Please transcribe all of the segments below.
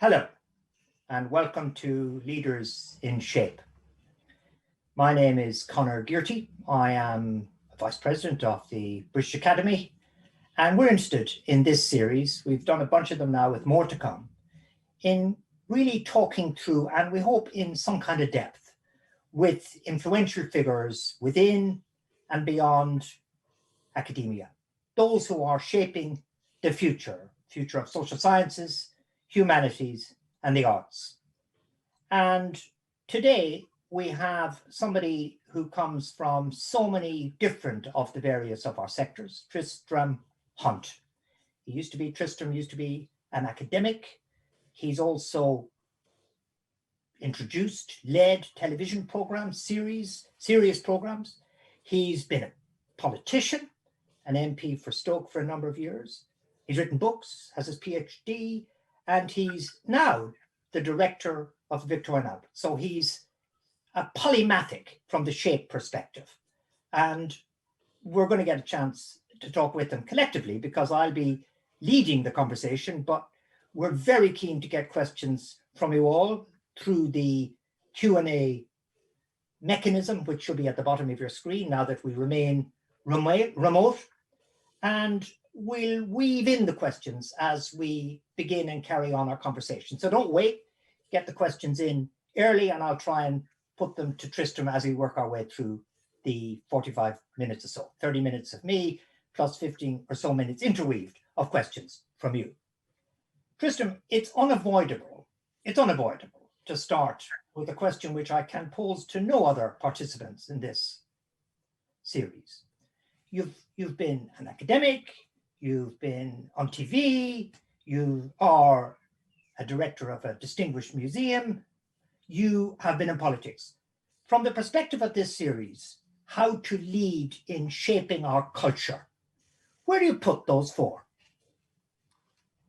Hello, and welcome to Leaders in Shape. My name is Conor Gearty. I am a Vice President of the British Academy, and we're interested in this series. We've done a bunch of them now with more to come, in really talking through, and we hope in some kind of depth, with influential figures within and beyond academia, those who are shaping the future of social sciences, humanities, and the arts. And today we have somebody who comes from so many different of the various of our sectors, Tristram Hunt. Tristram used to be an academic. He's also led television programs, serious programs. He's been a politician, an MP for Stoke for a number of years. He's written books, has his PhD, and he's now the director of the Victorian Albert. So he's a polymathic from the shape perspective. And we're going to get a chance to talk with him collectively because I'll be leading the conversation, but we're very keen to get questions from you all through the Q&A mechanism, which should be at the bottom of your screen now that we remain remote. And we'll weave in the questions as we begin and carry on our conversation. So don't wait, get the questions in early, and I'll try and put them to Tristram as we work our way through the 45 minutes or so, 30 minutes of me, plus 15 or so minutes interweaved of questions from you. Tristram, it's unavoidable to start with a question which I can pose to no other participants in this series. You've been an academic, you've been on TV, you are a director of a distinguished museum, you have been in politics. From the perspective of this series, how to lead in shaping our culture, where do you put those four?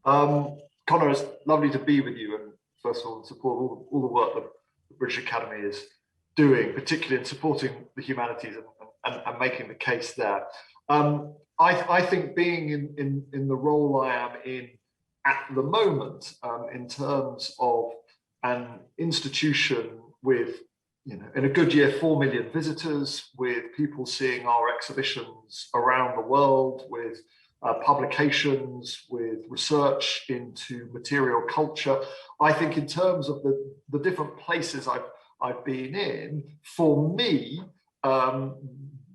Conor, it's lovely to be with you, and first of all, support all the work that the British Academy is doing, particularly in supporting the humanities and making the case there. I think being in the role I am in at the moment, in terms of an institution with, in a good year, 4 million visitors, with people seeing our exhibitions around the world, with publications, with research into material culture. I think in terms of the different places I've been in, for me,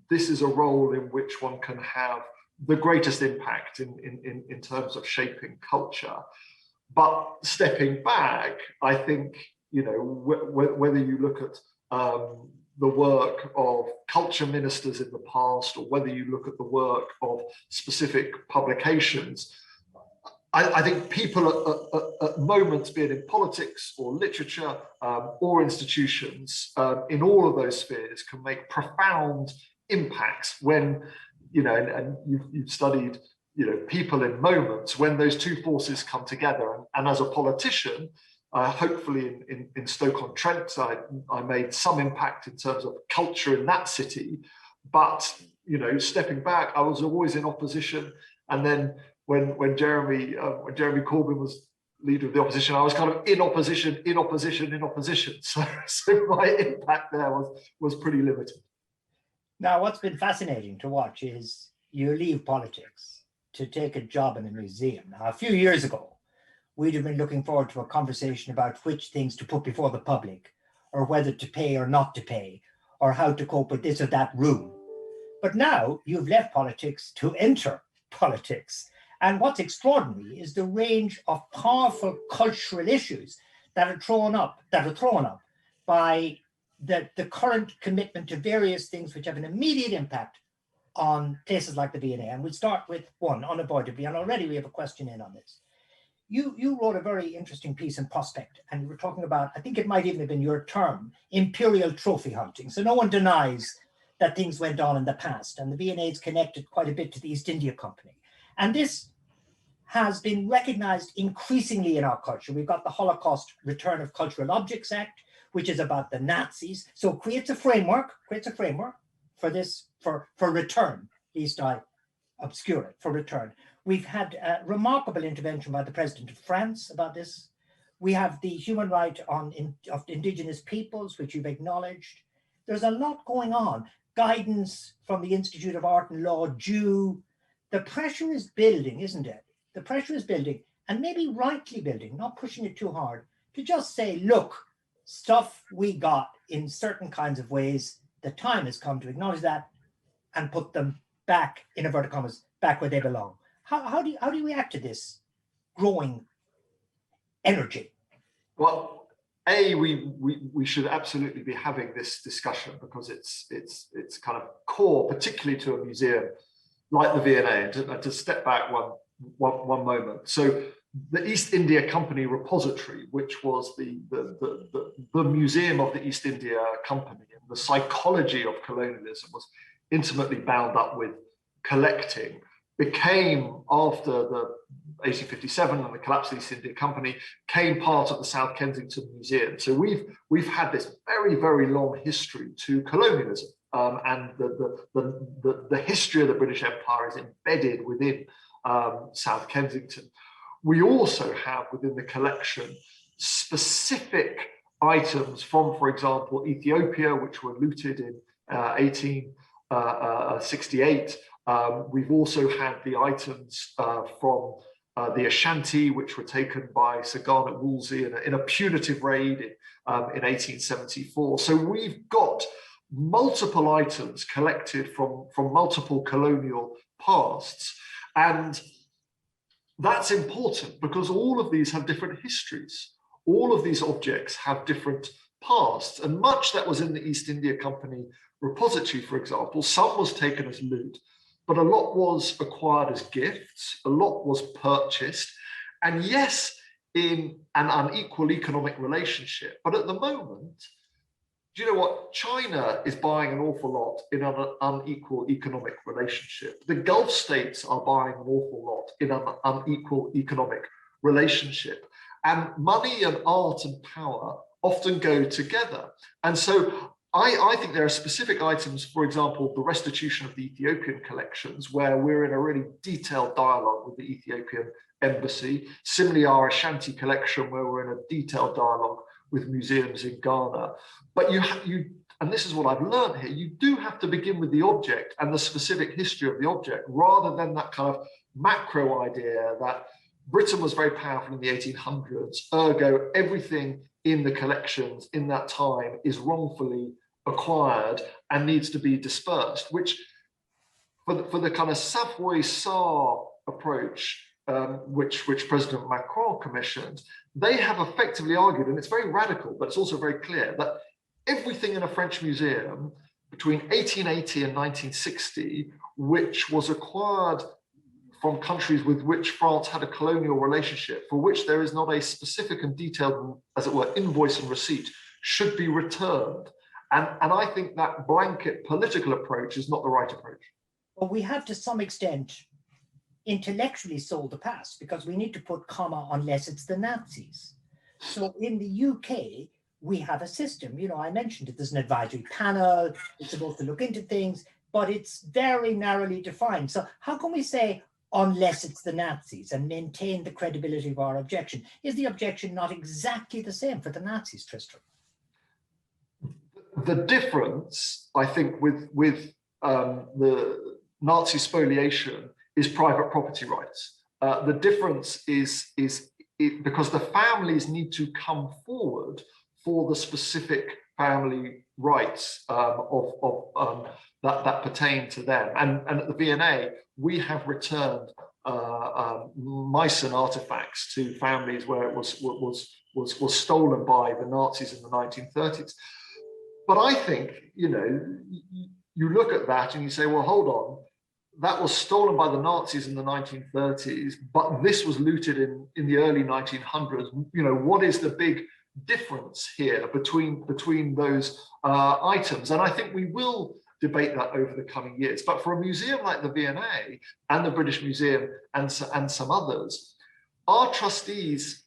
this is a role in which one can have the greatest impact in terms of shaping culture. But stepping back, I think, whether you look at the work of culture ministers in the past, or whether you look at the work of specific publications, I think people at moments, be it in politics or literature or institutions, in all of those spheres can make profound impacts when, and you've studied, people in moments when those two forces come together. And as a politician, hopefully in Stoke-on-Trent, I made some impact in terms of culture in that city. But, stepping back, I was always in opposition. And then when Jeremy Corbyn was leader of the opposition, I was kind of in opposition. So my impact there was pretty limited. Now, what's been fascinating to watch is you leave politics to take a job in a museum. Now, a few years ago, we'd have been looking forward to a conversation about which things to put before the public, or whether to pay or not to pay, or how to cope with this or that room. But now you've left politics to enter politics. And what's extraordinary is the range of powerful cultural issues that are thrown up by the current commitment to various things which have an immediate impact on places like the V&A. And we'll start with one, unavoidably, and already we have a question in on this. You wrote a very interesting piece in Prospect, and you were talking about, I think it might even have been your term, imperial trophy hunting. So no one denies that things went on in the past, and the V&A is connected quite a bit to the East India Company. And this has been recognized increasingly in our culture. We've got the Holocaust Return of Cultural Objects Act, which is about the Nazis. So it creates a framework for this, for return, at least I obscure it, for return. We've had a remarkable intervention by the President of France about this. We have the human right of indigenous peoples, which you've acknowledged. There's a lot going on. Guidance from the Institute of Art and Law due. The pressure is building, isn't it? The pressure is building, and maybe rightly building, not pushing it too hard, to just say, look, stuff we got in certain kinds of ways, the time has come to acknowledge that and put them back, in inverted commas, back where they belong. How do you react to this growing energy? Well, we should absolutely be having this discussion because it's kind of core, particularly to a museum like the V&A. And to step back one moment. So the East India Company repository, which was the museum of the East India Company, and the psychology of colonialism was intimately bound up with collecting, became, after the 1857 and the collapse of the East India Company, came part of the South Kensington Museum. So we've had this very, very long history to colonialism, and the history of the British Empire is embedded within South Kensington. We also have within the collection specific items from, for example, Ethiopia, which were looted in 1868. We've also had the items from the Ashanti, which were taken by Sir Garnet Wolseley in a punitive raid in 1874. So we've got multiple items collected from multiple colonial pasts. And that's important because all of these have different histories. All of these objects have different pasts, and much that was in the East India Company repository, for example, some was taken as loot, but a lot was acquired as gifts, a lot was purchased, and yes, in an unequal economic relationship. But at the moment, do you know what? China is buying an awful lot in an unequal economic relationship. The Gulf states are buying an awful lot in an unequal economic relationship. And money and art and power often go together. And so I think there are specific items, for example, the restitution of the Ethiopian collections, where we're in a really detailed dialogue with the Ethiopian embassy. Similarly, our Ashanti collection, where we're in a detailed dialogue with museums in Ghana. But and this is what I've learned here, you do have to begin with the object and the specific history of the object, rather than that kind of macro idea that Britain was very powerful in the 1800s, ergo everything in the collections in that time is wrongfully acquired and needs to be dispersed, which for the kind of Savoy-Sarr approach, which President Macron commissioned, they have effectively argued, and it's very radical, but it's also very clear, that everything in a French museum between 1880 and 1960, which was acquired from countries with which France had a colonial relationship, for which there is not a specific and detailed, as it were, invoice and receipt, should be returned. And I think that blanket political approach is not the right approach. Well, we have to some extent intellectually sold the past, because we need to put comma unless it's the Nazis. So in the UK, we have a system, you know, I mentioned it, there's an advisory panel, it's supposed to look into things, but it's very narrowly defined. So how can we say unless it's the Nazis and maintain the credibility of our objection? Is the objection not exactly the same for the Nazis, Tristram? The difference, I think, with the Nazi spoliation is private property rights. The difference is because the families need to come forward for the specific family rights that pertain to them. And at the V&A, we have returned Meissen artifacts to families where it was stolen by the Nazis in the 1930s. But I think, you know, you look at that and you say, well, hold on, that was stolen by the Nazis in the 1930s, but this was looted in the early 1900s. You know, what is the big difference here between those items? And I think we will debate that over the coming years. But for a museum like the V&A and the British Museum and some others, our trustees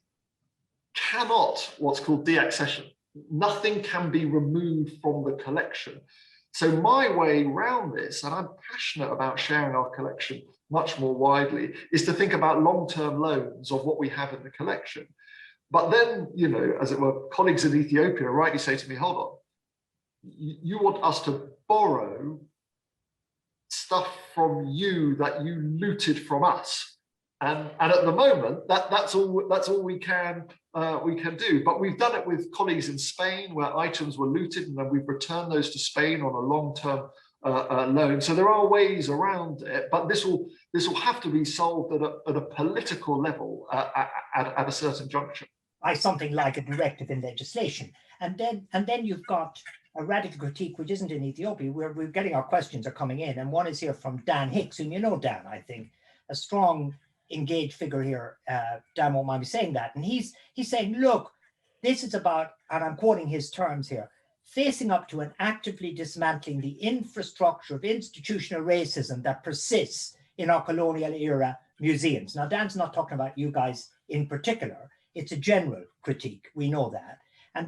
cannot what's called deaccession. Nothing can be removed from the collection. So my way around this, and I'm passionate about sharing our collection much more widely, is to think about long-term loans of what we have in the collection. But then, you know, as it were, colleagues in Ethiopia rightly say to me, hold on, you want us to borrow stuff from you that you looted from us, and at the moment that's all we can do. But we've done it with colleagues in Spain where items were looted, and then we've returned those to Spain on a long-term loan. So there are ways around it, but this will have to be solved at a political level at a certain juncture. By something like a directive in legislation, and then you've got a radical critique, which isn't in Ethiopia. We're getting our questions are coming in, and one is here from Dan Hicks, whom you know, Dan, I think, a strong, engaged figure here. Dan won't mind me saying that, and he's saying, look, this is about, and I'm quoting his terms here, facing up to and actively dismantling the infrastructure of institutional racism that persists in our colonial era museums. Now, Dan's not talking about you guys in particular. It's a general critique. We know that.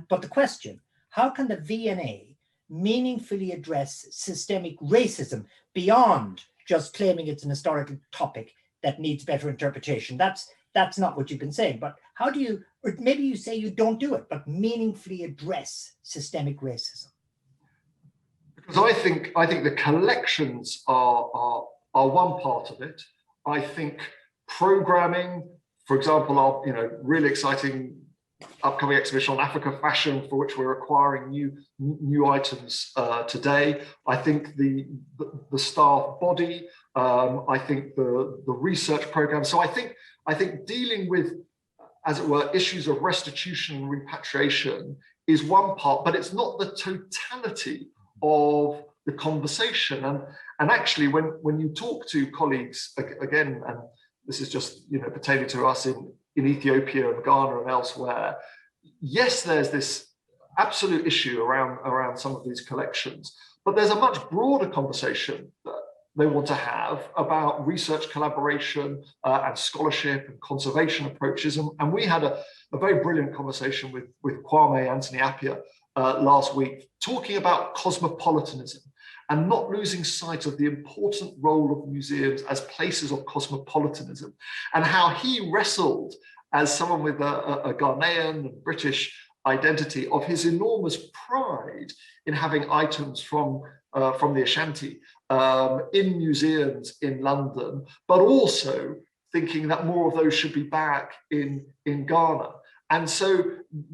But the question, how can the V&A meaningfully address systemic racism beyond just claiming it's an historical topic that needs better interpretation? That's not what you've been saying. But how do you, or maybe you say you don't do it, but meaningfully address systemic racism? Because I think the collections are one part of it. I think programming, for example, our really exciting upcoming exhibition on Africa fashion, for which we're acquiring new items today. I think the staff body, I think the research program. So I think dealing with, as it were, issues of restitution and repatriation is one part, but it's not the totality of the conversation. And actually, when you talk to colleagues again, and this is just pertaining to us in Ethiopia and Ghana and elsewhere, yes, there's this absolute issue around some of these collections, but there's a much broader conversation that they want to have about research collaboration and scholarship and conservation approaches. And we had a very brilliant conversation with Kwame Anthony Appiah last week, talking about cosmopolitanism and not losing sight of the important role of museums as places of cosmopolitanism, and how he wrestled as someone with a Ghanaian and British identity of his enormous pride in having items from the Ashanti in museums in London, but also thinking that more of those should be back in Ghana. And so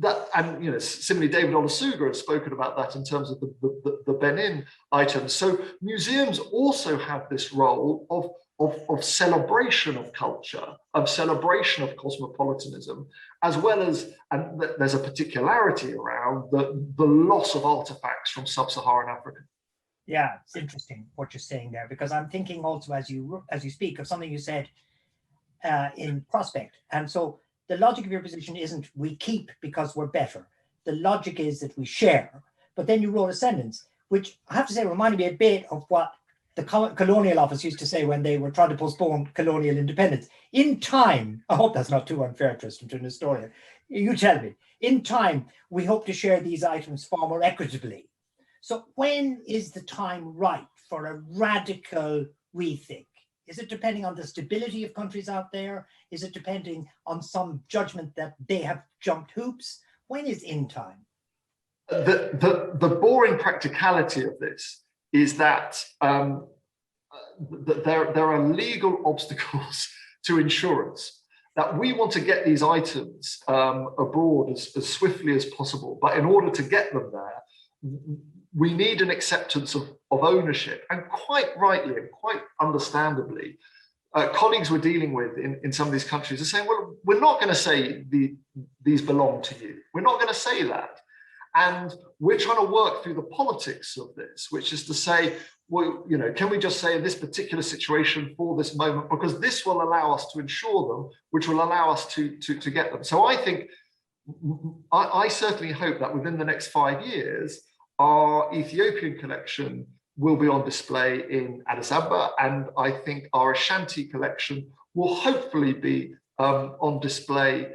that, and similarly, David Olusoga has spoken about that in terms of the Benin items. So museums also have this role of celebration of culture, of celebration of cosmopolitanism, as well as, and there's a particularity around the loss of artifacts from sub-Saharan Africa. Yeah, it's interesting what you're saying there, because I'm thinking also as you speak of something you said in Prospect. And so the logic of your position isn't we keep because we're better. The logic is that we share. But then you wrote a sentence, which I have to say reminded me a bit of what the Colonial Office used to say when they were trying to postpone colonial independence. In time, I hope that's not too unfair, Tristram, to an historian. You tell me. In time, we hope to share these items far more equitably. So when is the time right for a radical rethink? Is it depending on the stability of countries out there? Is it depending on some judgment that they have jumped hoops? When is in time? The boring practicality of this is that there are legal obstacles to insurance, that we want to get these items abroad as swiftly as possible. But in order to get them there, we need an acceptance of ownership. And quite rightly and quite understandably, colleagues we're dealing with in some of these countries are saying, well, we're not going to say these belong to you. We're not going to say that. And we're trying to work through the politics of this, which is to say, well, can we just say in this particular situation for this moment, because this will allow us to insure them, which will allow us to get them. So I think, I certainly hope that within the next 5 years, our Ethiopian collection will be on display in Addis Ababa, and I think our Ashanti collection will hopefully be on display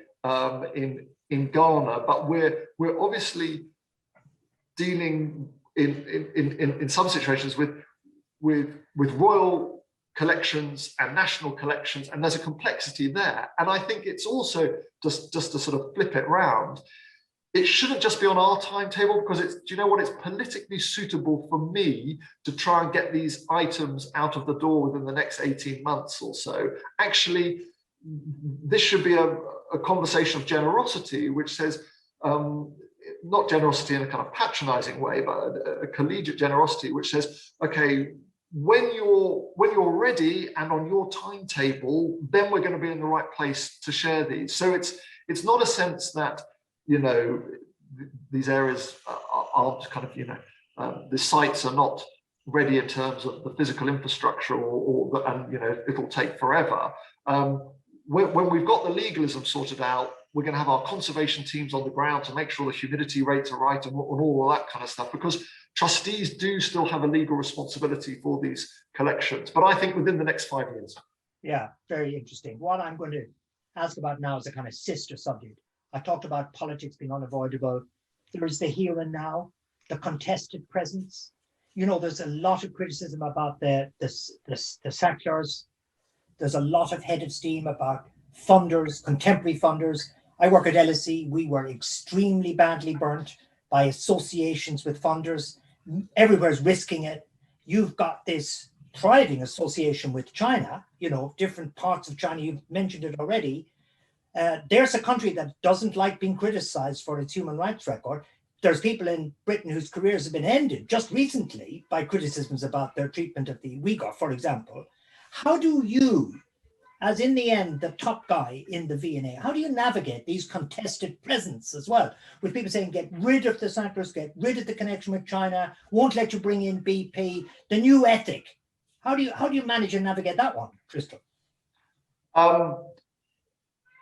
in Ghana. But we're obviously dealing in some situations with royal collections and national collections, and there's a complexity there. And I think it's also, just to sort of flip it round, it shouldn't just be on our timetable, because it's, do you know what, it's politically suitable for me to try and get these items out of the door within the next 18 months or so. Actually, this should be a conversation of generosity, which says, not generosity in a kind of patronizing way, but a collegiate generosity, which says, okay, when you're ready and on your timetable, then we're going to be in the right place to share these. So it's not a sense that, you know, these areas aren't kind of, you know, the sites are not ready in terms of the physical infrastructure, and you know, it'll take forever. When we've got the legalism sorted out, we're going to have our conservation teams on the ground to make sure the humidity rates are right and all of that kind of stuff, because trustees do still have a legal responsibility for these collections. But I think within the next 5 years. Yeah, very interesting. What I'm going to ask about now is a kind of sister subject. I talked about politics being unavoidable. There's the here and now, the contested presence. You know, there's a lot of criticism about the settlers. There's a lot of head of steam about funders, contemporary funders. I work at LSE. We were extremely badly burnt by associations with funders. Everywhere's risking it. You've got this thriving association with China, you know, different parts of China. You've mentioned it already. There's a country that doesn't like being criticized for its human rights record. There's people in Britain whose careers have been ended just recently by criticisms about their treatment of the Uyghur, for example. How do you, as in the end, the top guy in the V&A, how do you navigate these contested presents as well? With people saying, get rid of the settlers, get rid of the connection with China, won't let you bring in BP, the new ethic. How do you manage and navigate that one, Tristram?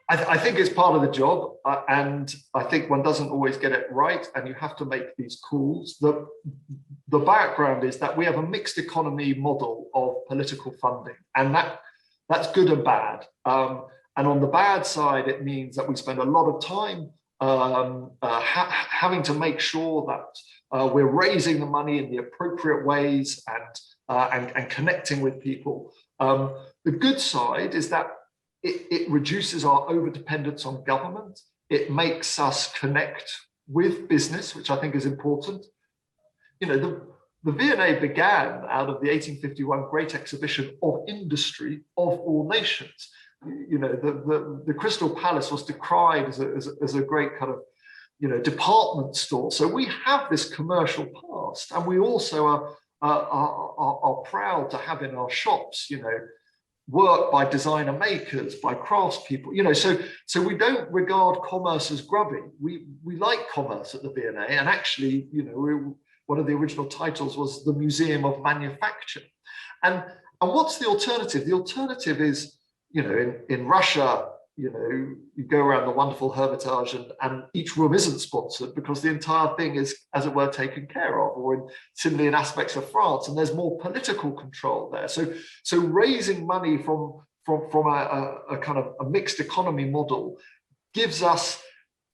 I think it's part of the job, and I think one doesn't always get it right, and you have to make these calls. The background is that we have a mixed economy model of political funding, and that's good and bad. And on the bad side, it means that we spend a lot of time having to make sure that we're raising the money in the appropriate ways and connecting with people. The good side is that it reduces our over-dependence on government. It makes us connect with business, which I think is important. You know, the V&A began out of the 1851 Great Exhibition of Industry of all nations. You know, the Crystal Palace was decried as a great kind of, you know, department store. So we have this commercial past, and we also are proud to have in our shops, you know, work by designer makers, by craftspeople, you know, so we don't regard commerce as grubby. We like commerce at the V&A, and actually, you know, one of the original titles was the Museum of Manufacture. And what's the alternative? The alternative is, you know, in Russia, you know, you go around the wonderful Hermitage and each room isn't sponsored because the entire thing is, as it were, taken care of, or similarly in aspects of France, and there's more political control there. So raising money from a kind of a mixed economy model gives us,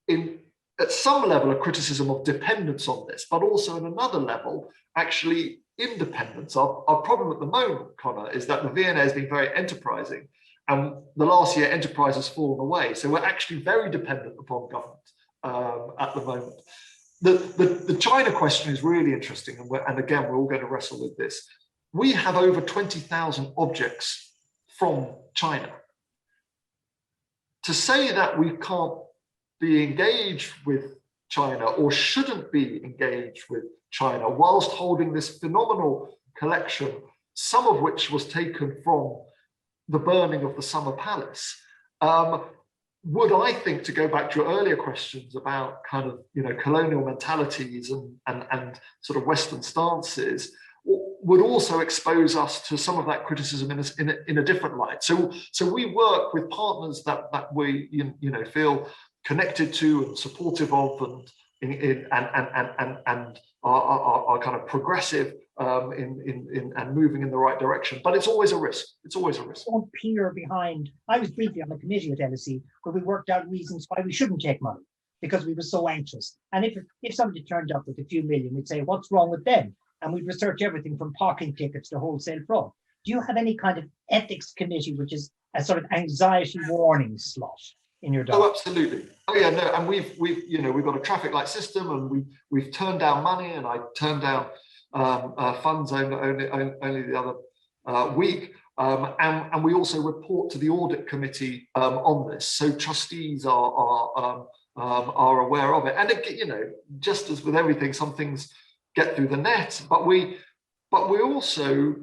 at some level, a criticism of dependence on this, but also at another level, actually independence. Our problem at the moment, Conor, is that the V&A has been very enterprising. And the last year, enterprise has fallen away. So we're actually very dependent upon government at the moment. The China question is really interesting. And again, we're all going to wrestle with this. We have over 20,000 objects from China. To say that we can't be engaged with China or shouldn't be engaged with China whilst holding this phenomenal collection, some of which was taken from the burning of the Summer Palace, would, I think, to go back to your earlier questions about kind of, you know, colonial mentalities and sort of Western stances, would also expose us to some of that criticism in a different light. So we work with partners that we you know feel connected to and supportive of, and are kind of progressive and moving in the right direction. But it's always a risk. It's always a risk. Don't peer behind. I was briefly on the committee at LSE where we worked out reasons why we shouldn't take money, because we were so anxious. And if somebody turned up with a few million, we'd say, what's wrong with them? And we'd research everything from parking tickets to wholesale fraud. do you have any kind of ethics committee, which is a sort of anxiety warning slot in your Oh, document? absolutely. Oh, yeah, no, and we've we've got a traffic light system, and we've turned down money, and I turned down funds only the other week, and we also report to the audit committee on this, so trustees are aware of it. And just as with everything, some things get through the net, but we also,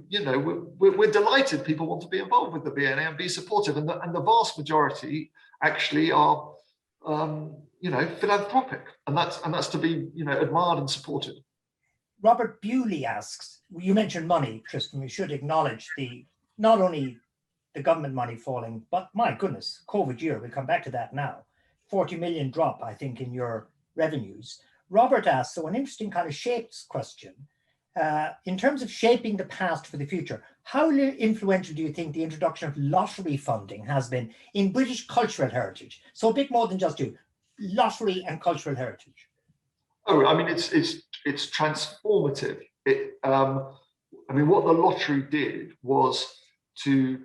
we're delighted people want to be involved with the V&A and be supportive, and the vast majority actually are, philanthropic, and that's to be, admired and supported. Robert Bewley asks, you mentioned money, Tristram, we should acknowledge not only the government money falling, but my goodness, COVID year, we'll come back to that now. 40 million drop, I think, in your revenues. Robert asks, so an interesting kind of shapes question. In terms of shaping the past for the future, how influential do you think the introduction of lottery funding has been in British cultural heritage? So a bit more than just lottery and cultural heritage. Oh, I mean, it's transformative. What the lottery did was to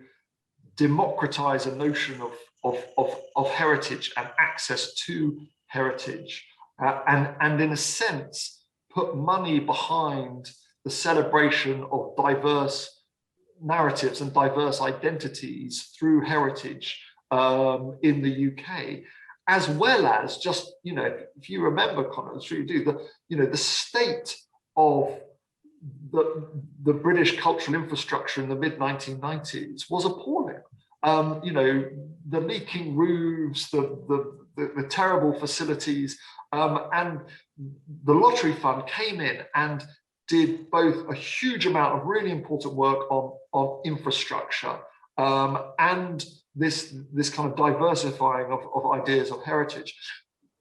democratize a notion of heritage and access to heritage, and in a sense, put money behind the celebration of diverse narratives and diverse identities through heritage in the UK, as well as just, if you remember, Conor, I'm sure you do, the state of the British cultural infrastructure in the mid-1990s was appalling. The leaking roofs, the terrible facilities, and the lottery fund came in and did both a huge amount of really important work on infrastructure and this kind of diversifying of ideas of heritage.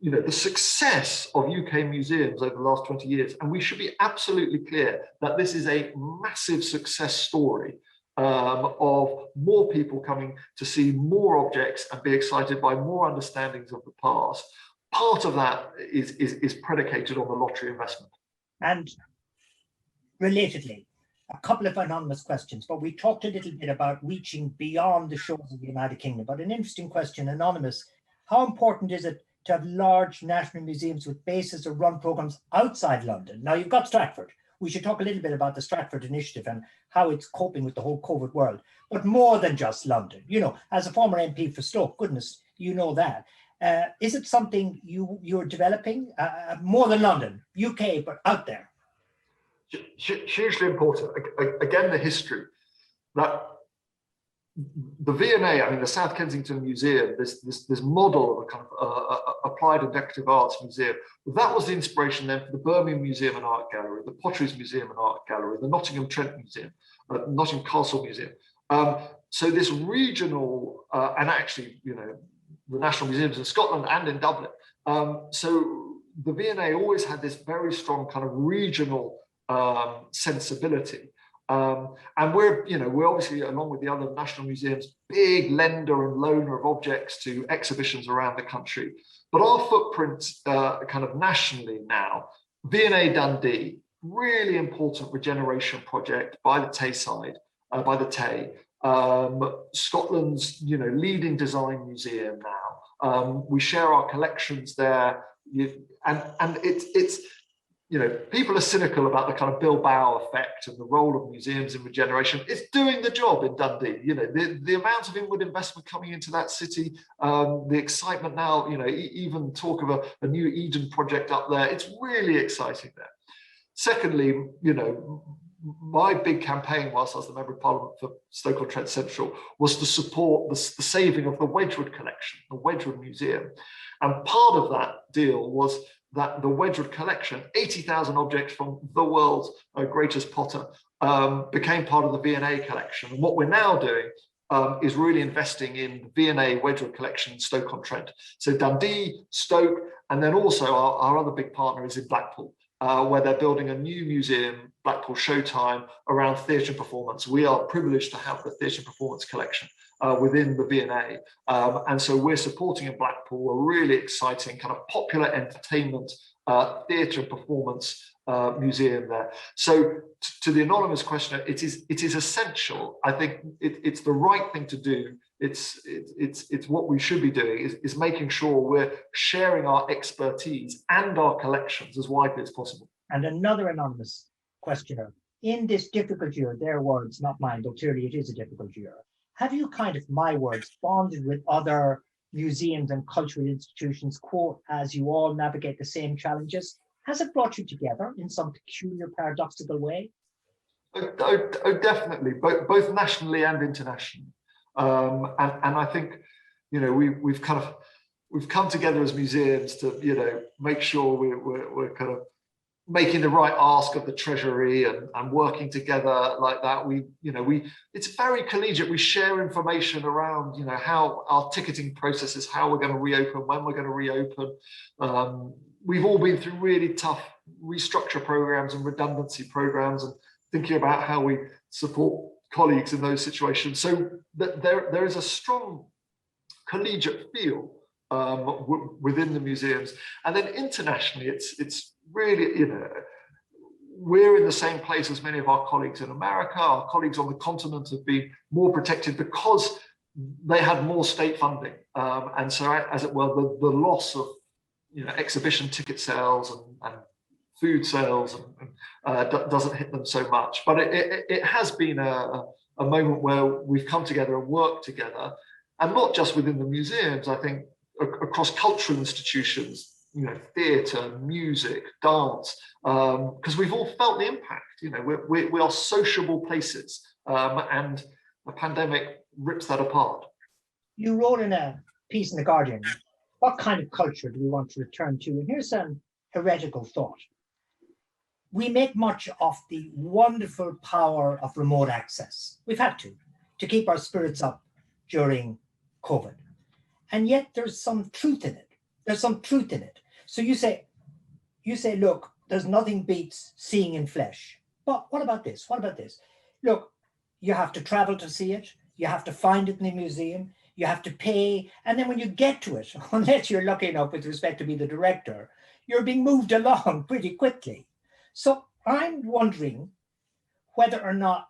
The success of UK museums over the last 20 years, and we should be absolutely clear that this is a massive success story of more people coming to see more objects and be excited by more understandings of the past. Part of that is predicated on the lottery investment. And relatedly, a couple of anonymous questions, but we talked a little bit about reaching beyond the shores of the United Kingdom. But an interesting question, anonymous: how important is it to have large national museums with bases or run programs outside London? Now, you've got Stratford. We should talk a little bit about the Stratford initiative and how it's coping with the whole COVID world, but more than just London. As a former MP for Stoke, goodness, you know that. Is it something you're developing more than London, UK, but out there? Hugely important. Again, the history that the V&A, the South Kensington Museum, this model of a kind of applied and decorative arts museum, that was the inspiration then for the Birmingham Museum and Art Gallery, the Potteries Museum and Art Gallery, the Nottingham-Trent Museum, Nottingham Castle Museum. So this regional, and actually, the national museums in Scotland and in Dublin. So the V&A always had this very strong kind of regional sensibility. And we're obviously, along with the other national museums, big lender and loaner of objects to exhibitions around the country. But our footprint kind of nationally now, V&A Dundee, really important regeneration project by the Tayside, by the Tay, Scotland's leading design museum now. We share our collections there, and it's people are cynical about the kind of Bilbao effect and the role of museums in regeneration. It's doing the job in Dundee. The amount of inward investment coming into that city, the excitement now, even talk of a new Eden project up there. It's really exciting there. Secondly, my big campaign whilst I was the Member of Parliament for Stoke-on-Trent Central was to support the saving of the Wedgwood collection, the Wedgwood Museum. And part of that deal was that the Wedgwood collection, 80,000 objects from the world's greatest potter, became part of the V&A collection. And what we're now doing is really investing in the V&A Wedgwood collection in Stoke-on-Trent. So Dundee, Stoke, and then also our other big partner is in Blackpool, where they're building a new museum, Blackpool Showtime, around theatre and performance. We are privileged to have the theatre and performance collection within the V&A. And so we're supporting in Blackpool a really exciting kind of popular entertainment theatre and performance museum there. So to the anonymous questioner, it is essential. I think it's the right thing to do. It's what we should be doing is making sure we're sharing our expertise and our collections as widely as possible. And another anonymous questioner, in this difficult year, their words, not mine, though clearly it is a difficult year, have you kind of, my words, bonded with other museums and cultural institutions, quote, as you all navigate the same challenges? Has it brought you together in some peculiar, paradoxical way? Oh, definitely, both nationally and internationally. And I think, you know, we've come together as museums to, you know, make sure we're kind of making the right ask of the Treasury and working together like that. It's very collegiate. We share information around, you know, how our ticketing processes, how we're going to reopen, when we're going to reopen. We've all been through really tough restructure programs and redundancy programs, and thinking about how we support colleagues in those situations. So there is a strong collegiate feel within the museums. And then internationally, it's really, you know, we're in the same place as many of our colleagues in America. Our colleagues on the continent have been more protected because they had more state funding. And so, as it were, the loss of, you know, exhibition ticket sales and food sales doesn't hit them so much. But it has been a moment where we've come together and worked together, and not just within the museums. I think across cultural institutions, you know, theatre, music, dance, because we've all felt the impact. You know, we are sociable places, and the pandemic rips that apart. You wrote in a piece in The Guardian, what kind of culture do we want to return to? And here's an heretical thought. We make much of the wonderful power of remote access. We've had to keep our spirits up during COVID. And yet there's some truth in it. There's some truth in it. So you say, look, there's nothing beats seeing in flesh. But what about this? What about this? Look, you have to travel to see it. You have to find it in the museum. You have to pay. And then when you get to it, unless you're lucky enough with respect to be the director, you're being moved along pretty quickly. So I'm wondering whether or not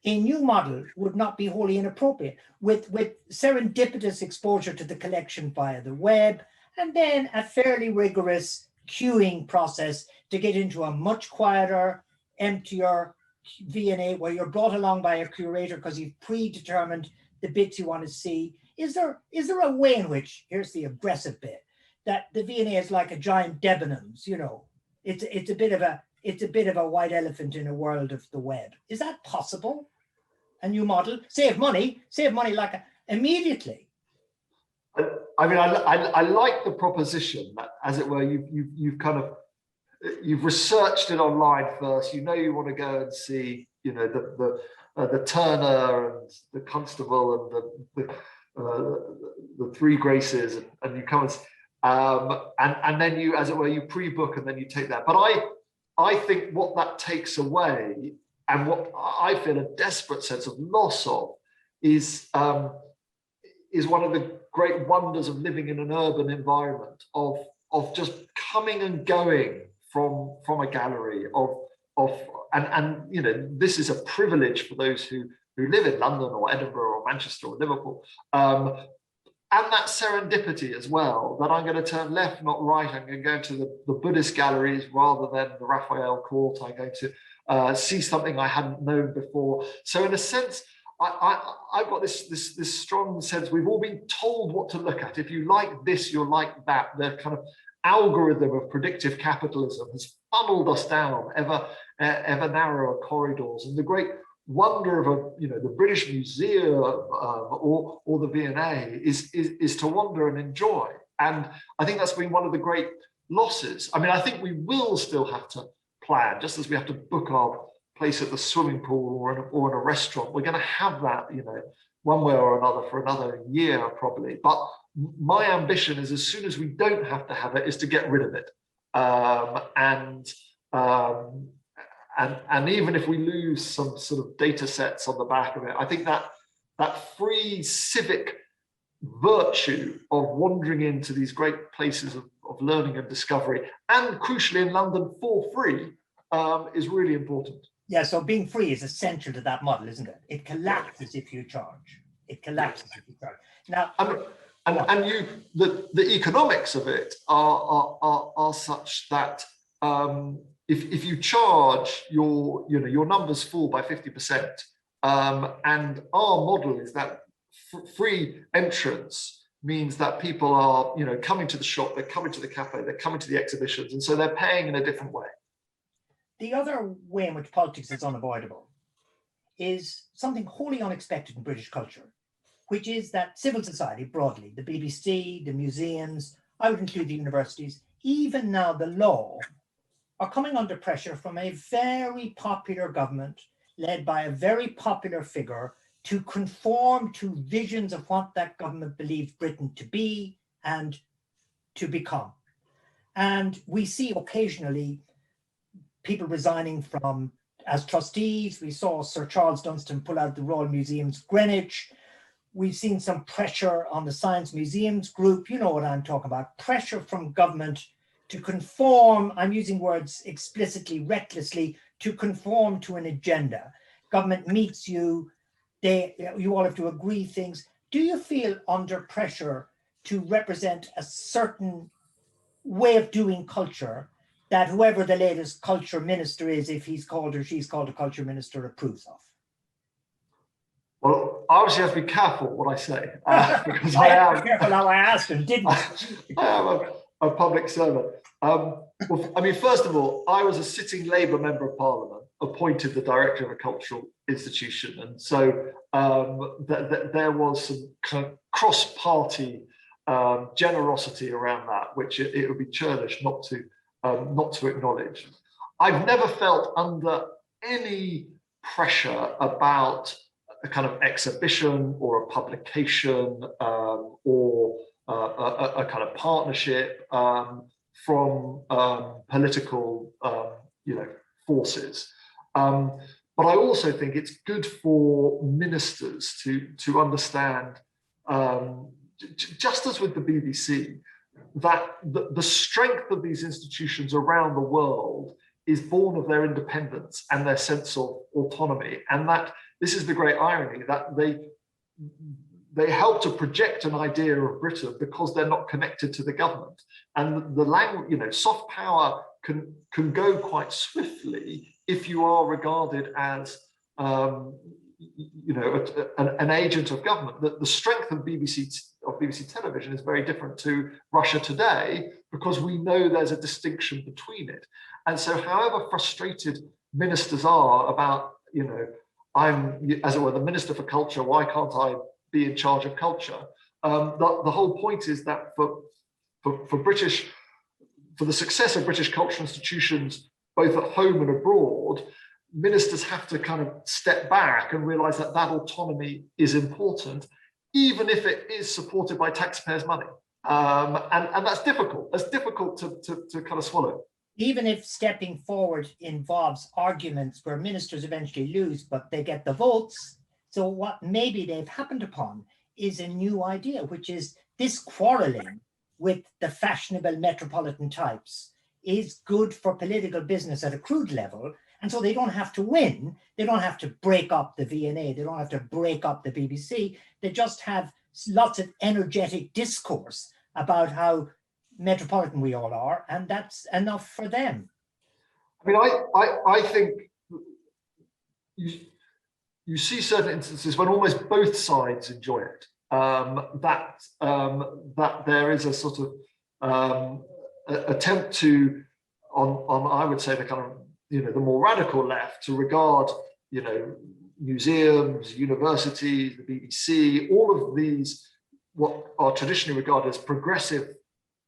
a new model would not be wholly inappropriate with serendipitous exposure to the collection via the web, and then a fairly rigorous queuing process to get into a much quieter, emptier V&A where you're brought along by a curator because you've predetermined the bits you want to see. Is there a way in which, here's the aggressive bit, that the V&A is like a giant Debenhams, you know? It's a bit of a white elephant in a world of the web. Is that possible? A new model, save money like immediately. I mean, I like the proposition that, as it were, you've researched it online first. You know, you want to go and see, you know, the Turner and the Constable and the Three Graces, and you come and then you, as it were, you pre-book and then you take that. But I think what that takes away, and what I feel a desperate sense of loss of, is one of the great wonders of living in an urban environment, of just coming and going from a gallery and you know, this is a privilege for those who live in London or Edinburgh or Manchester or Liverpool, and that serendipity as well, that I'm going to turn left, not right. I'm going to go to the Buddhist galleries rather than the Raphael court. I'm going to see something I hadn't known before. So in a sense, I've got this strong sense we've all been told what to look at. If you like this, you'll like that. The kind of algorithm of predictive capitalism has funneled us down ever narrower corridors. And the great wonder of the British Museum or the V&A is to wander and enjoy. And I think that's been one of the great losses. I mean, I think we will still have to plan, just as we have to book our place at the swimming pool or in a restaurant. We're going to have that, one way or another for another year probably. But my ambition is, as soon as we don't have to have it, is to get rid of it. And even if we lose some sort of data sets on the back of it, I think that free civic virtue of wandering into these great places of learning and discovery, and crucially in London for free, is really important. Yeah, so being free is essential to that model, isn't it? It collapses if you charge. It collapses if you charge. Now, the economics of it are such that if you charge, your numbers fall by 50%. And our model is that free entrance means that people are, coming to the shop, they're coming to the cafe, they're coming to the exhibitions, and so they're paying in a different way. The other way in which politics is unavoidable is something wholly unexpected in British culture, which is that civil society broadly, the BBC, the museums, I would include the universities, even now the law, are coming under pressure from a very popular government led by a very popular figure to conform to visions of what that government believed Britain to be and to become. And we see occasionally people resigning from as trustees. We saw Sir Charles Dunstan pull out the Royal Museums Greenwich. We've seen some pressure on the Science Museums group. You know what I'm talking about. Pressure from government to conform, I'm using words explicitly, recklessly, to conform to an agenda. Government meets you, you all have to agree things. Do you feel under pressure to represent a certain way of doing culture that whoever the latest culture minister is, if he's called or she's called a culture minister, approves of? Well, I obviously have to be careful what I say, because I am careful how I asked him, didn't I? I am a public servant. Well, I mean, first of all, I was a sitting Labour member of Parliament, appointed the director of a cultural institution, and so there was some kind of cross-party generosity around that, which it would be churlish not to acknowledge. I've never felt under any pressure about a kind of exhibition or a publication or a kind of partnership from political forces. But I also think it's good for ministers to understand, just as with the BBC, that the strength of these institutions around the world is born of their independence and their sense of autonomy, and that this is the great irony, that they help to project an idea of Britain because they're not connected to the government. And the language, soft power can go quite swiftly if you are regarded as an agent of government. The strength of BBC television is very different to Russia Today, because we know there's a distinction between it. And so however frustrated ministers are about, I'm, as it were, the Minister for Culture, why can't I be in charge of culture? The whole point is that for the success of British cultural institutions, both at home and abroad, ministers have to kind of step back and realize that autonomy is important, even if it is supported by taxpayers' money. And that's difficult. That's difficult to kind of swallow. Even if stepping forward involves arguments where ministers eventually lose, but they get the votes. So what maybe they've happened upon is a new idea, which is this quarreling with the fashionable metropolitan types is good for political business at a crude level. And so they don't have to win. They don't have to break up the V&A. They don't have to break up the BBC. They just have lots of energetic discourse about how metropolitan we all are, and that's enough for them. I mean, I think you see certain instances when almost both sides enjoy it. That there is a sort of attempt to, on I would say the kind of the more radical left, to regard museums, universities, the BBC, all of these what are traditionally regarded as progressive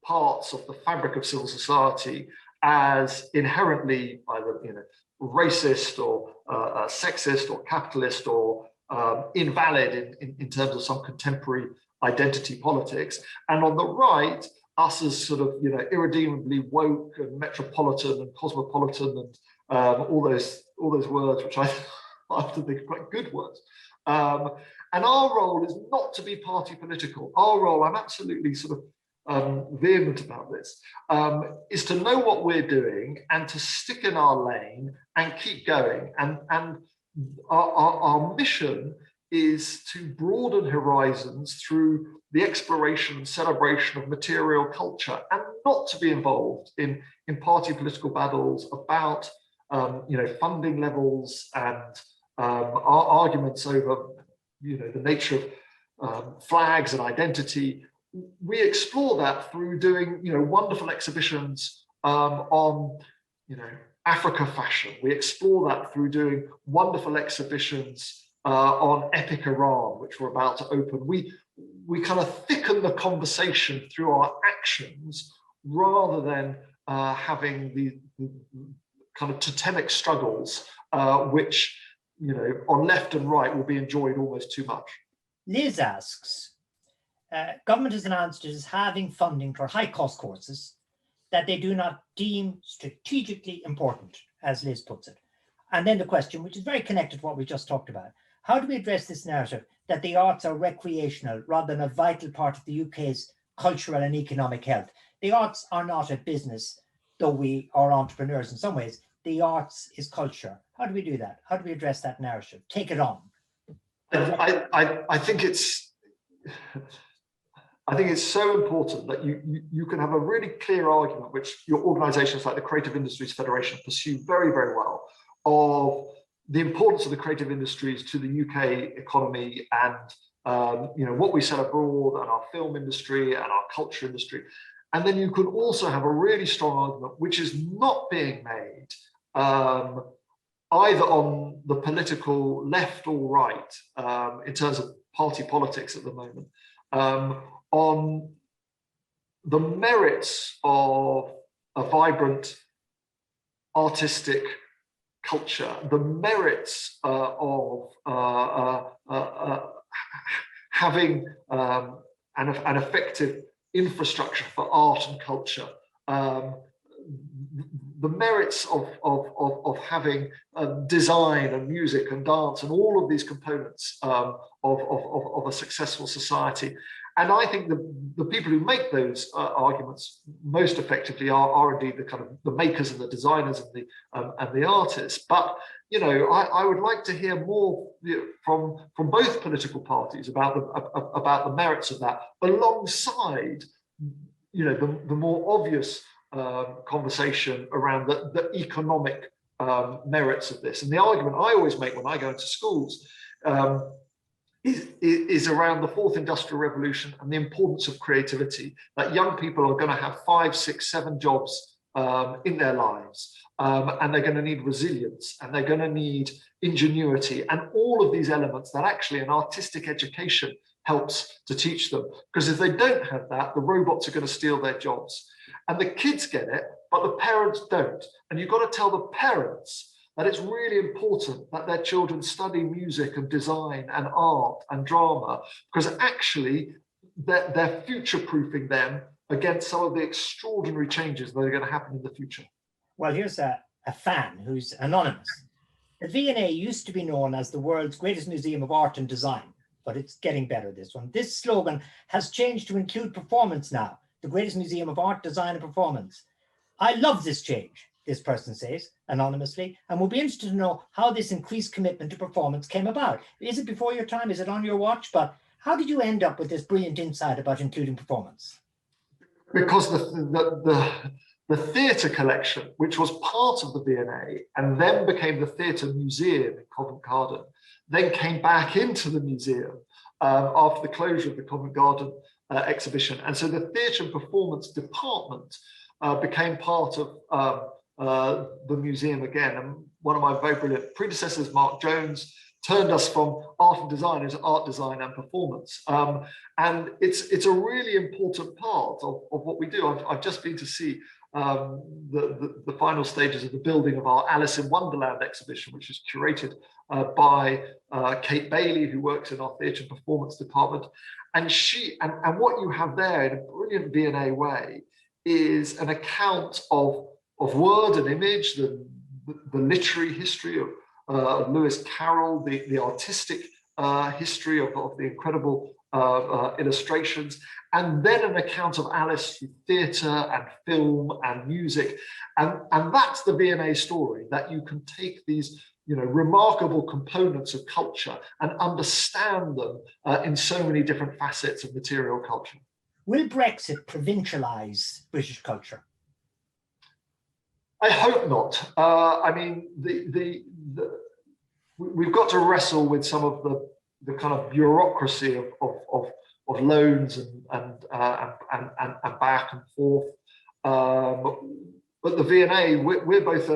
parts of the fabric of civil society as inherently either racist or sexist or capitalist or invalid in terms of some contemporary identity politics, and on the right, us as sort of irredeemably woke and metropolitan and cosmopolitan and all those words which I often think are quite good words. And our role is not to be party political. Our role, I'm absolutely sort vehement about this, is to know what we're doing and to stick in our lane and keep going. And our mission is to broaden horizons through the exploration and celebration of material culture, and not to be involved in party political battles about funding levels and arguments over the nature of flags and identity. We explore that through doing wonderful exhibitions on Africa fashion. We explore that through doing wonderful exhibitions on Epic Iran, which we're about to open. We kind of thicken the conversation through our actions rather than having the kind of totemic struggles, which on left and right will be enjoyed almost too much. Liz asks, government has announced it is halving funding for high-cost courses that they do not deem strategically important, as Liz puts it. And then the question, which is very connected to what we just talked about, how do we address this narrative that the arts are recreational rather than a vital part of the UK's cultural and economic health? The arts are not a business, though we are entrepreneurs in some ways. The arts is culture. How do we do that? How do we address that narrative? Take it on. I think it's so important that you can have a really clear argument, which your organisations like the Creative Industries Federation pursue very, very well, of the importance of the creative industries to the UK economy and what we sell abroad and our film industry and our culture industry. And then you can also have a really strong argument, which is not being made either on the political left or right in terms of party politics at the moment, on the merits of a vibrant artistic culture, the merits of having an effective infrastructure for art and culture, the merits of having design and music and dance and all of these components of a successful society. And I think the people who make those arguments most effectively are indeed the kind of the makers and the designers and the artists. But I would like to hear more from both political parties about the merits of that, alongside the more obvious conversation around the economic merits of this. And the argument I always make when I go into schools is around the fourth industrial revolution and the importance of creativity, that young people are going to have 5, 6, 7 jobs in their lives, and they're going to need resilience, and they're going to need ingenuity, and all of these elements that actually an artistic education helps to teach them. Because if they don't have that, the robots are going to steal their jobs. And the kids get it, but the parents don't. And you've got to tell the parents that it's really important that their children study music and design and art and drama, because actually they're future-proofing them against some of the extraordinary changes that are going to happen in the future. Well, here's a fan who's anonymous. The V&A used to be known as the world's greatest museum of art and design, but it's getting better, this one. This slogan has changed to include performance now, the greatest museum of art, design and performance. I love this change, this person says, anonymously, and will be interested to know how this increased commitment to performance came about. Is it before your time? Is it on your watch? But how did you end up with this brilliant insight about including performance? Because the theatre collection, which was part of the V&A and then became the Theatre Museum in Covent Garden, then came back into the museum after the closure of the Covent Garden exhibition. And so the theatre and performance department became part of the museum again. And one of my very brilliant predecessors, Mark Jones, turned us from art and design into art, design and performance. And it's a really important part of what we do. I've just been to see the final stages of the building of our Alice in Wonderland exhibition, which is curated by Kate Bailey, who works in our theatre and performance department. And and what you have there in a brilliant V&A way is an account of word and image, the literary history of Lewis Carroll, the artistic history of the incredible illustrations, and then an account of Alice through theatre and film and music. And that's the V&A story, that you can take these remarkable components of culture and understand them in so many different facets of material culture. Will Brexit provincialise British culture? I hope not. I mean, we've got to wrestle with some of the kind of bureaucracy of loans and back and forth. But the V&A, we're both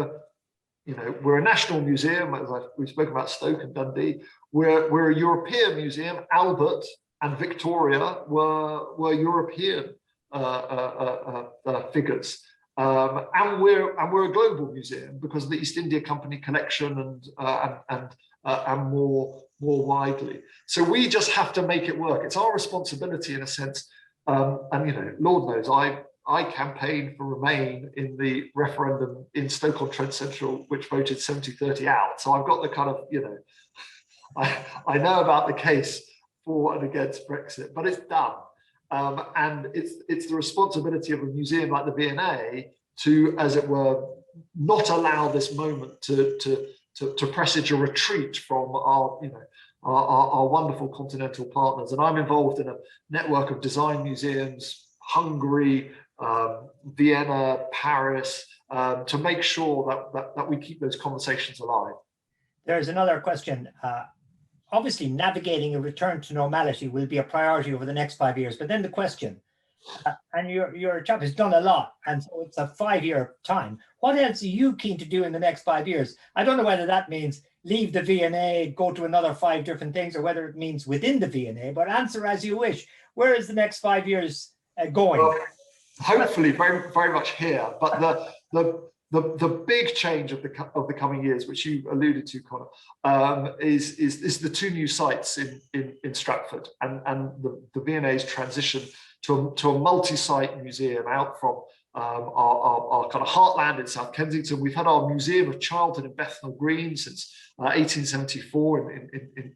we're a national museum, as we spoke about Stoke and Dundee. We're a European museum. Albert and Victoria were European figures. And we're a global museum because of the East India Company collection and more widely. So we just have to make it work. It's our responsibility in a sense. And Lord knows, I campaigned for Remain in the referendum in Stoke-on-Trent Central, which voted 70-30 out. So I've got the kind of I know about the case for and against Brexit, but it's done. And it's the responsibility of a museum like the V&A to, as it were, not allow this moment to presage a retreat from our wonderful continental partners. And I'm involved in a network of design museums, Hungary, Vienna, Paris, to make sure that we keep those conversations alive. There's another question. Obviously, navigating a return to normality will be a priority over the next 5 years. But then the question, and your chap has done a lot, and so it's a 5-year time. What else are you keen to do in the next 5 years? I don't know whether that means leave the V&A, go to another 5 different things, or whether it means within the V&A, but answer as you wish. Where is the next 5 years going? Well, hopefully very, very much here, but the big change of the coming years, which you alluded to, Conor, is the 2 new sites in Stratford and the V&A's transition to a multi-site museum out from our kind of heartland in South Kensington. We've had our Museum of Childhood in Bethnal Green since 1874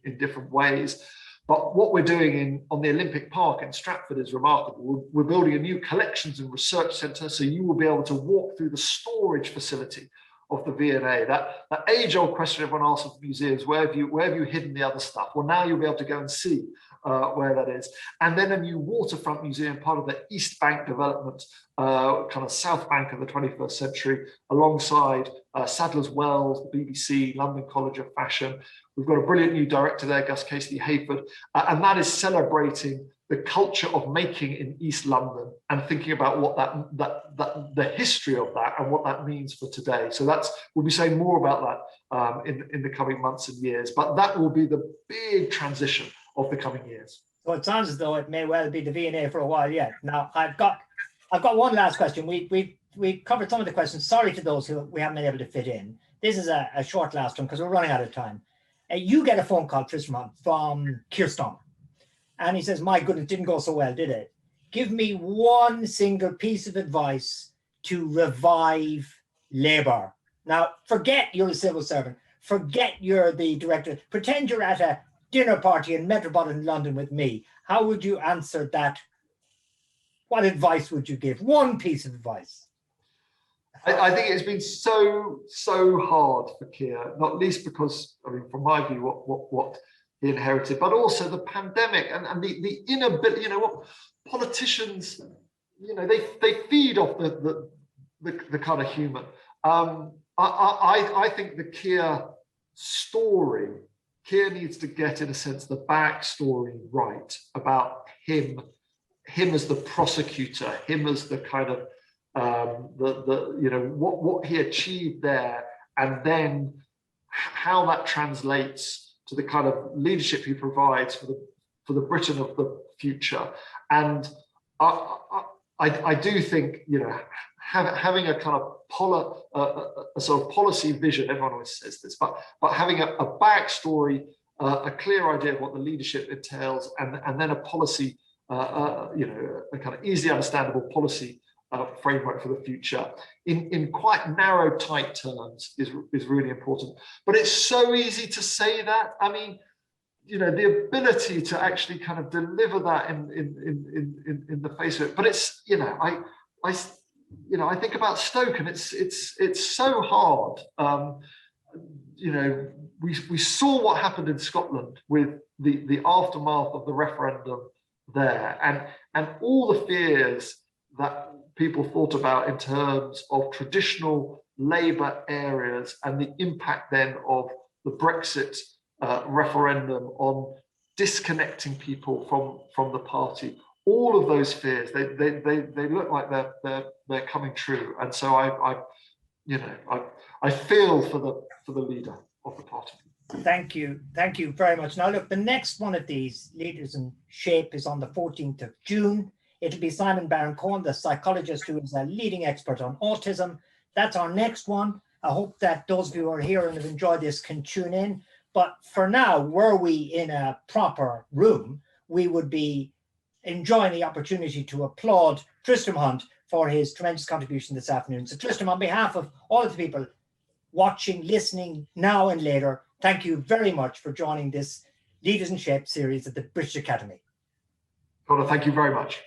in different ways. But what we're doing on the Olympic Park in Stratford is remarkable. We're building a new collections and research centre, so you will be able to walk through the storage facility of the V&A. That age-old question everyone asks of museums: where have you hidden the other stuff? Well, now you'll be able to go and see where that is. And then a new waterfront museum, part of the East Bank development, kind of South Bank of the 21st century, alongside Sadler's Wells, the BBC, London College of Fashion. We've got a brilliant new director there, Gus Casey-Hayford, and that is celebrating the culture of making in East London and thinking about what the history of that and what that means for today. So we'll be saying more about that in the coming months and years, but that will be the big transition of the coming years. So it sounds as though it may well be the V&A for a while yet. Now, I've got one last question. We covered some of the questions. Sorry to those who we haven't been able to fit in. This is a short last one because we're running out of time. You get a phone call, Tristram Hunt, from Keir Starmer. And he says, my goodness, didn't go so well, did it? Give me one single piece of advice to revive Labour. Now, forget you're a civil servant. Forget you're the director. Pretend you're at a dinner party in metropolitan London with me. How would you answer that? What advice would you give? One piece of advice. I think it's been so hard for Keir, not least because, I mean, from my view, what he inherited, but also the pandemic and the inability. What politicians, they feed off the kind of human. I think the Keir story, Keir needs to get, in a sense, the backstory right about him as the prosecutor, him as the kind of what he achieved there, and then how that translates to the kind of leadership he provides for the Britain of the future. And I do think having a kind of a sort of policy vision. Everyone always says this, but having a backstory, a clear idea of what the leadership entails, and then a policy, a kind of easily understandable policy framework for the future in quite narrow, tight terms is really important. But it's so easy to say that. I mean, you know, the ability to actually kind of deliver that in the face of it. But it's, you know, I think about Stoke, and it's so hard. You know, we saw what happened in Scotland with the aftermath of the referendum there, and all the fears that people thought about in terms of traditional Labour areas and the impact then of the Brexit referendum on disconnecting people from the party. All of those fears, they look like they're coming true, and so I feel for the leader of the party. Thank you very much. Now look, the next one of these Leaders in Shape is on the 14th of June. It'll be Simon Baron-Cohen, the psychologist who is a leading expert on autism. That's our next one. I hope that those of you who are here and have enjoyed this can tune in. But for now, were we in a proper room, we would be enjoying the opportunity to applaud Tristram Hunt for his tremendous contribution this afternoon. So Tristram, on behalf of all of the people watching, listening now and later, thank you very much for joining this Leaders in Shape series at the British Academy. Conor, thank you very much.